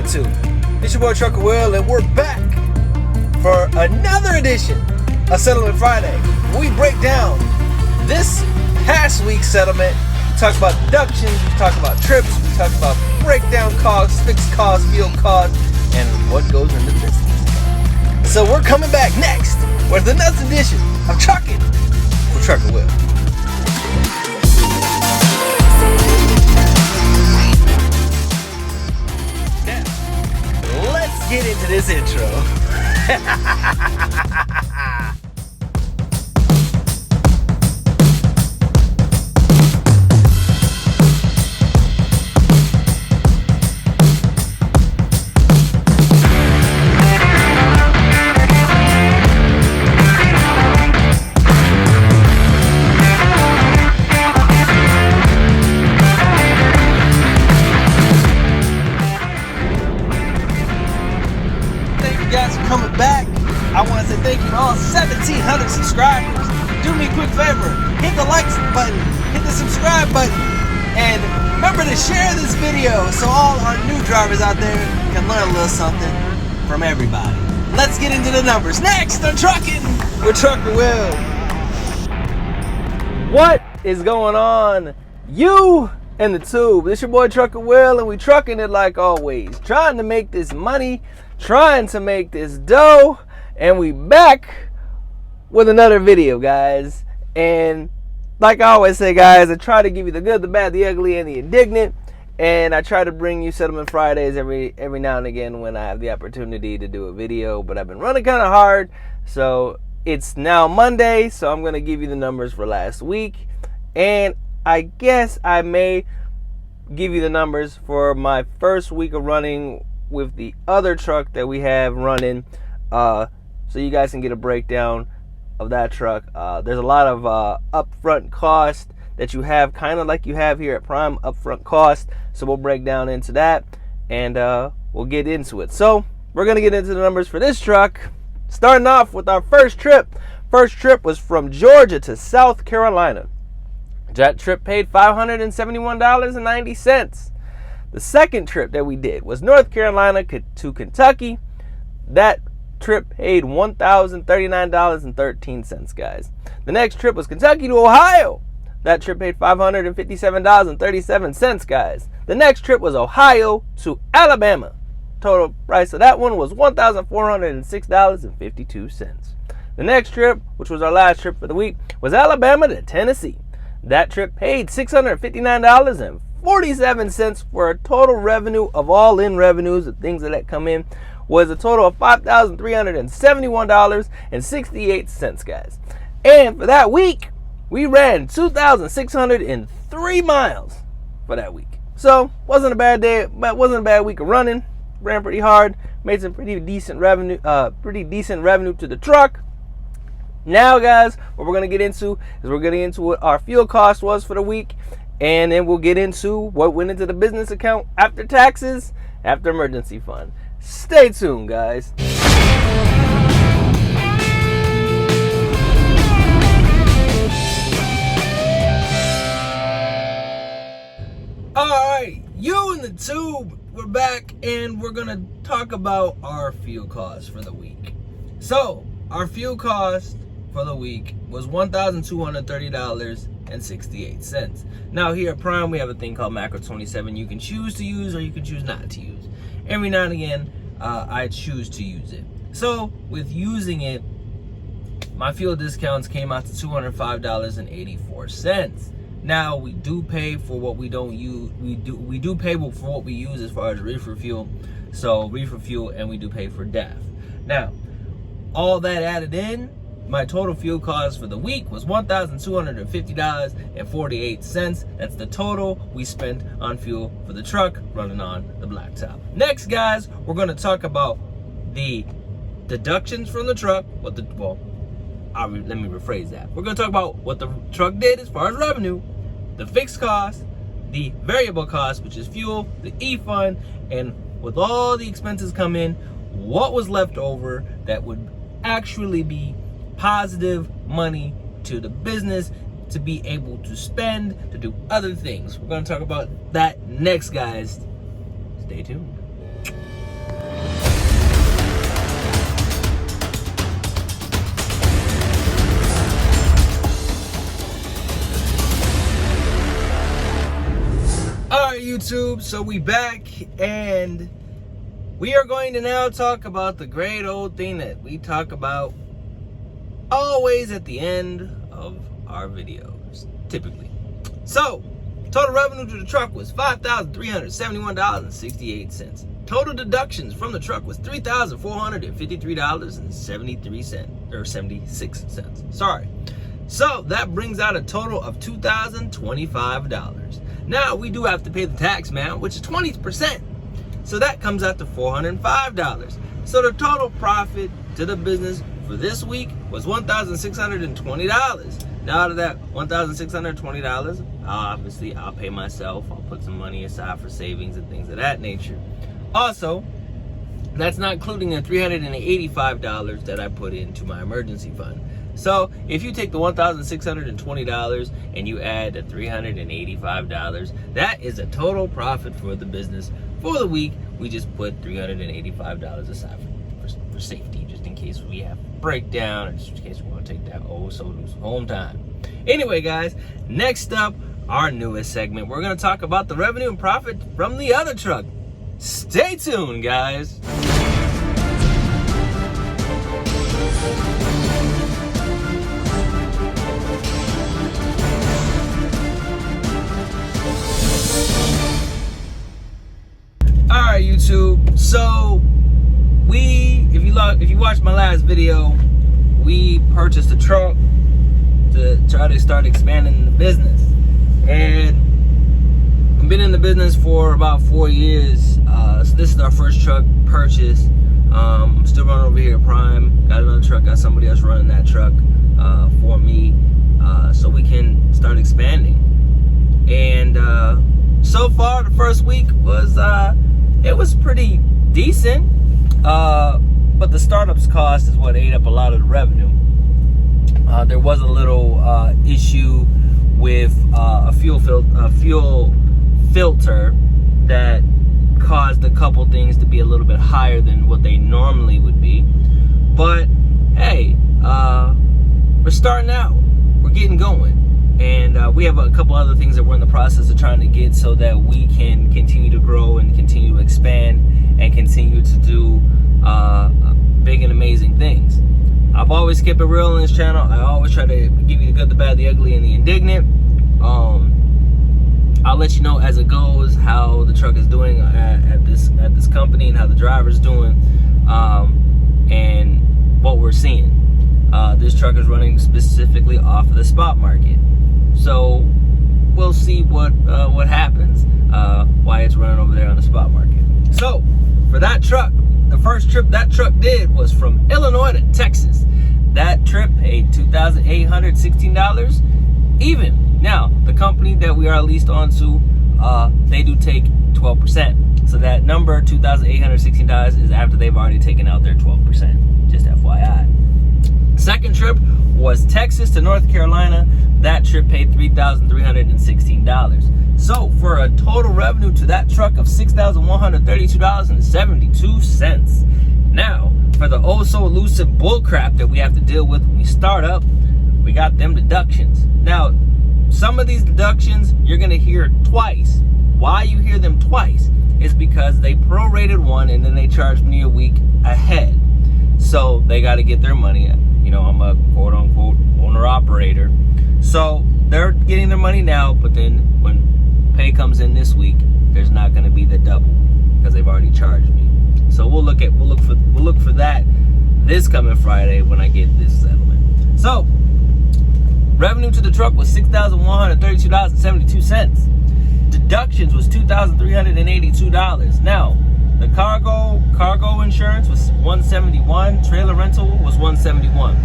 YouTube? It's your boy Trucker Will, and we're back for another edition of Settlement Friday. We break down this past week's settlement. We talk about deductions, we talk about trips, we talk about breakdown costs, fixed costs, fuel costs, and what goes into business. So we're coming back next with another edition of Trucking with Trucker Will. Let's get into this intro. Coming back, I want to say thank you to all 1,700 subscribers. Do me a quick favor, hit the like button, hit the subscribe button, and remember to share this video so all our new drivers out there can learn a little something from everybody. Let's get into the numbers next on Trucking with Trucker Will. What is going on, you and the tube? This your boy Trucker Will, and we trucking it like always, trying to make this money, trying to make this dough, and we back with another video, guys. And like I always say, guys, I try to give you the good, the bad, the ugly, and the indignant, and I try to bring you Settlement Fridays every now and again when I have the opportunity to do a video. But I've been running kind of hard, so it's now Monday, so I'm gonna give you the numbers for last week, and I guess I may give you the numbers for my first week of running with the other truck that we have running, so you guys can get a breakdown of that truck. There's a lot of upfront cost that you have, kind of like you have here at Prime, upfront cost. So we'll break down into that, and we'll get into it. So we're gonna get into the numbers for this truck, starting off with our first trip. First trip was from Georgia to South Carolina. That trip paid $571.90. The second trip that we did was North Carolina to Kentucky. That trip paid $1,039.13, guys. The next trip was Kentucky to Ohio. That trip paid $557.37, guys. The next trip was Ohio to Alabama. Total price of that one was $1,406.52. The next trip, which was our last trip for the week, was Alabama to Tennessee. That trip paid $659.47 for a total revenue of all in revenues, the things that come in, was a total of $5,371.68, guys. And for that week, we ran 2,603 miles for that week. So wasn't a bad day, but wasn't a bad week of running. Ran pretty hard, made some pretty decent revenue to the truck. Now, guys, what we're gonna get into is what our fuel cost was for the week. And then we'll get into what went into the business account after taxes, after emergency fund. Stay tuned, guys. Alright, you in the tube, we're back, and we're going to talk about our fuel costs for the week. So, our fuel cost for the week was $1,230.68. Now here at Prime, we have a thing called Macro 27. You can choose to use or you can choose not to use. Every now and again, I choose to use it. So with using it, my fuel discounts came out to $205.84. Now we do pay for what we don't use. We do pay for what we use as far as reefer fuel. So reefer fuel, and we do pay for DAF. Now, all that added in, my total fuel cost for the week was $1,250.48. That's the total we spent on fuel for the truck running on the blacktop. Next, guys, we're going to talk about the deductions from the truck. Let me rephrase that. We're going to talk about what the truck did as far as revenue, the fixed cost, the variable cost, which is fuel, the E-fund, and with all the expenses come in, what was left over that would actually be positive money to the business to be able to spend, to do other things. We're going to talk about that next, guys. Stay tuned. So we back, and we are going to now talk about the great old thing that we talk about always at the end of our videos, typically. So, total revenue to the truck was $5,371.68. Total deductions from the truck was $3,453.73 or 76 cents. Sorry. So that brings out a total of $2,025. Now we do have to pay the tax, man, which is 20%. So that comes out to $405. So the total profit to the business for this week was $1,620. Now out of that $1,620, obviously I'll pay myself. I'll put some money aside for savings and things of that nature. Also, that's not including the $385 that I put into my emergency fund. So if you take the $1,620 and you add the $385, that is a total profit for the business for the week. We just put $385 aside for safety, just in case we have a breakdown, or just in case we want to take that loose home time. Anyway, guys, next up, our newest segment. We're going to talk about the revenue and profit from the other truck. Stay tuned, guys. Alright, YouTube, so if you watched my last video, we purchased a truck to try to start expanding the business, and I've been in the business for about 4 years, so this is our first truck purchase. I'm still running over here at Prime, got another truck, got somebody else running that truck for me, so we can start expanding. And so far the first week was it was pretty decent, but the startup's cost is what ate up a lot of the revenue. There was a little issue with a fuel filter that caused a couple things to be a little bit higher than what they normally would be. But hey, we're starting out, we're getting going. And we have a couple other things that we're in the process of trying to get so that we can continue to grow and continue to expand and continue to do big and amazing things. I've always kept it real on this channel. I always try to give you the good, the bad, the ugly, and the indignant. I'll let you know as it goes how the truck is doing at this company, and how the driver's doing, and what we're seeing. This truck is running specifically off of the spot market. So we'll see what happens, why it's running over there on the spot market. So for that truck, the first trip that truck did was from Illinois to Texas. That trip paid $2,816 even. Now, the company that we are leased onto, they do take 12%. So that number, $2,816, is after they've already taken out their 12%. Just FYI. Second trip was Texas to North Carolina. That trip paid $3,316. So for a total revenue to that truck of $6,132.72. Now, for the oh so elusive bullcrap that we have to deal with when we start up, we got them deductions. Now, some of these deductions you're gonna hear twice. Why you hear them twice is because they prorated one and then they charged me a week ahead. So they got to get their money. You know, I'm a quote unquote owner operator. So they're getting their money now, but then when pay comes in this week, there's not going to be the double because they've already charged me. So we'll look for that this coming Friday when I get this settlement. So revenue to the truck was $6,132.72. Deductions was $2,382. Now, the cargo insurance was $171. Trailer rental was $171.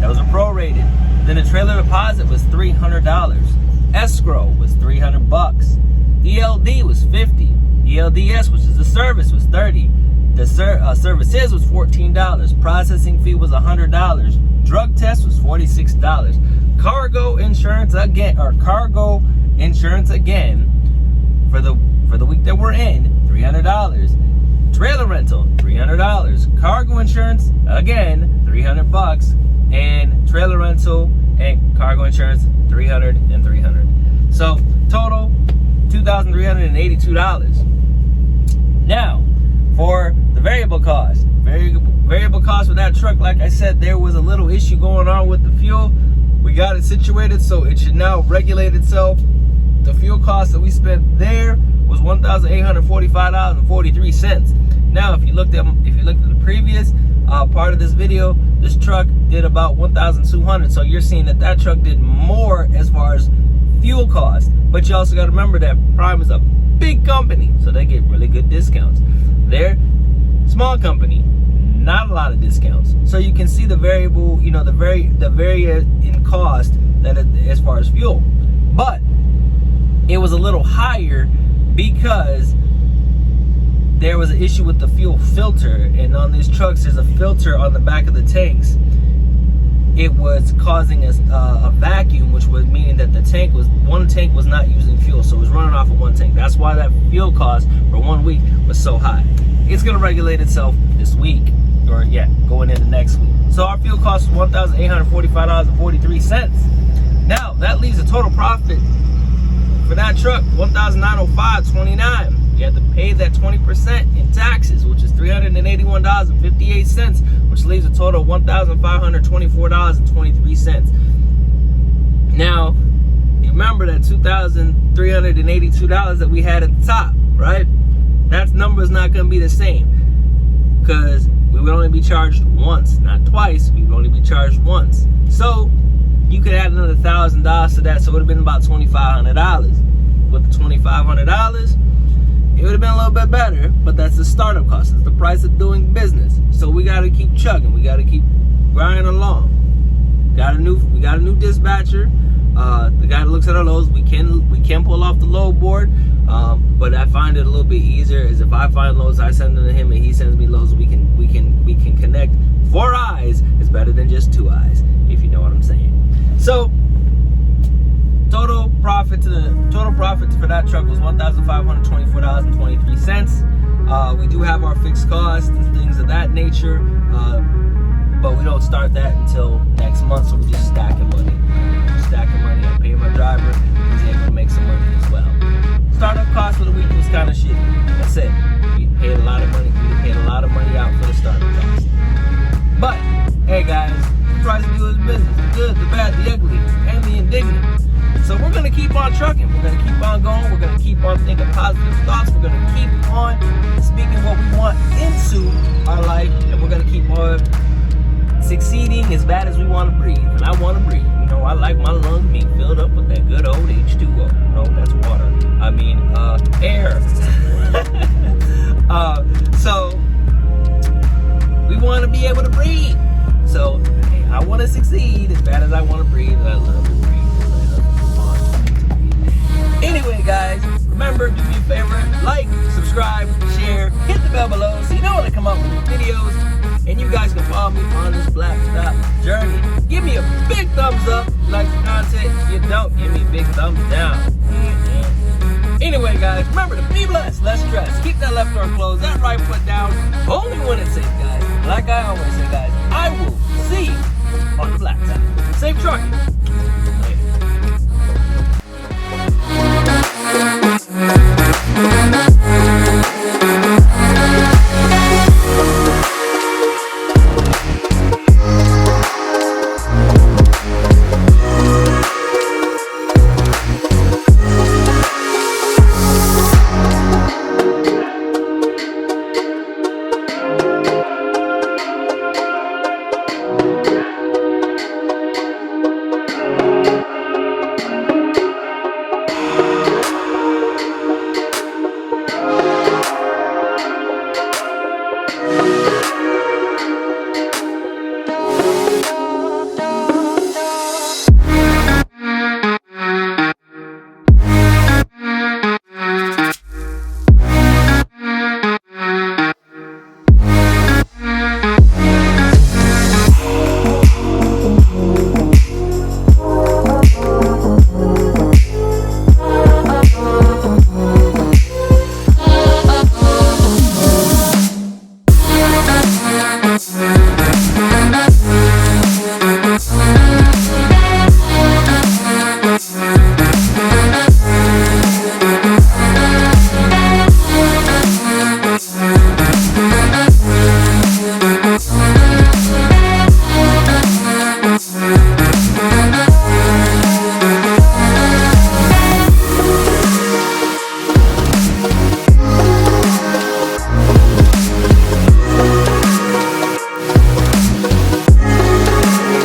That was a prorated. Then the trailer deposit was $300. Escrow was $300. ELD was $50. ELDS, which is the service, was $30. The services was $14. Processing fee was $100. Drug test was $46. Cargo insurance again, for the week that we're in, $300. Trailer rental, $300. Cargo insurance, again, $300. And trailer rental and cargo insurance, $300 and $300. So total $2,382. Now, for the variable cost. Variable cost for that truck, like I said, there was a little issue going on with the fuel. We got it situated, so it should now regulate itself. The fuel cost that we spent there was $1,845.43. Now, if you looked at the previous part of this video, this truck did about $1,200. So you're seeing that truck did more as far as fuel cost. But you also got to remember that Prime is a big company, so they get really good discounts. They're small company, not a lot of discounts. So you can see the variable, you know, the variance in cost that as far as fuel. But it was a little higher because there was an issue with the fuel filter, and on these trucks there's a filter on the back of the tanks. It was causing us a vacuum, which was meaning that one tank was not using fuel, so it was running off of one tank. That's why that fuel cost for 1 week was so high. It's gonna regulate itself this week, or yeah, going into next week. So our fuel cost was $1,845.43. Now that leaves a total profit for that truck, $1,905.29. You have to pay that 20% in taxes, which is $381.58, which leaves a total of $1,524.23. Now, you remember that $2,382 that we had at the top, right? That number is not going to be the same because we would only be charged once, not twice. We would only be charged once. So you could add another $1,000 to that, so it would have been about $2,500. With the $2,500, it would have been a little bit better, but that's the startup cost. It's the price of doing business. So we got to keep chugging. We got to keep grinding along. We got a new dispatcher. The guy that looks at our loads. We can pull off the load board, but I find it a little bit easier is if I find loads, I send them to him and he sends me loads. We can connect. 4 eyes is better than just 2 eyes, if you know what I'm saying. So total profit for that truck was $1,524.23. We do have our fixed costs and things of that nature, but we don't start that until next month, so we're just stacking money. I'm paying my driver. He's able to make some money as well. Startup cost for the week was kind of shitty. That's it. We paid a lot of money. Out for the startup cost. But hey guys, the price of doing business, the good, the bad, the ugly, and the indignant. So we're going to keep on trucking. We're going to keep on going. We're going to keep on thinking positive thoughts. We're going to keep on speaking what we want into our life. And we're going to keep on succeeding as bad as we want to breathe. And I want to breathe. You know, I like my lungs being filled up with that good old H2O. No, that's water. I mean, air. So we want to be able to breathe. So hey, I want to succeed as bad as I want to breathe. And I love to breathe. Anyway, guys, remember, do me a favor, like, subscribe, share, hit the bell below so you know when I come up with new videos, and you guys can follow me on this black stop journey. Give me a big thumbs up if you like the content. If you don't, give me a big thumbs down. Anyway, guys, remember to be blessed, less stress. Keep that left arm closed, that right foot down, only when it's safe, guys. Like I always say, guys, I will see you on the black side. Safe trucking.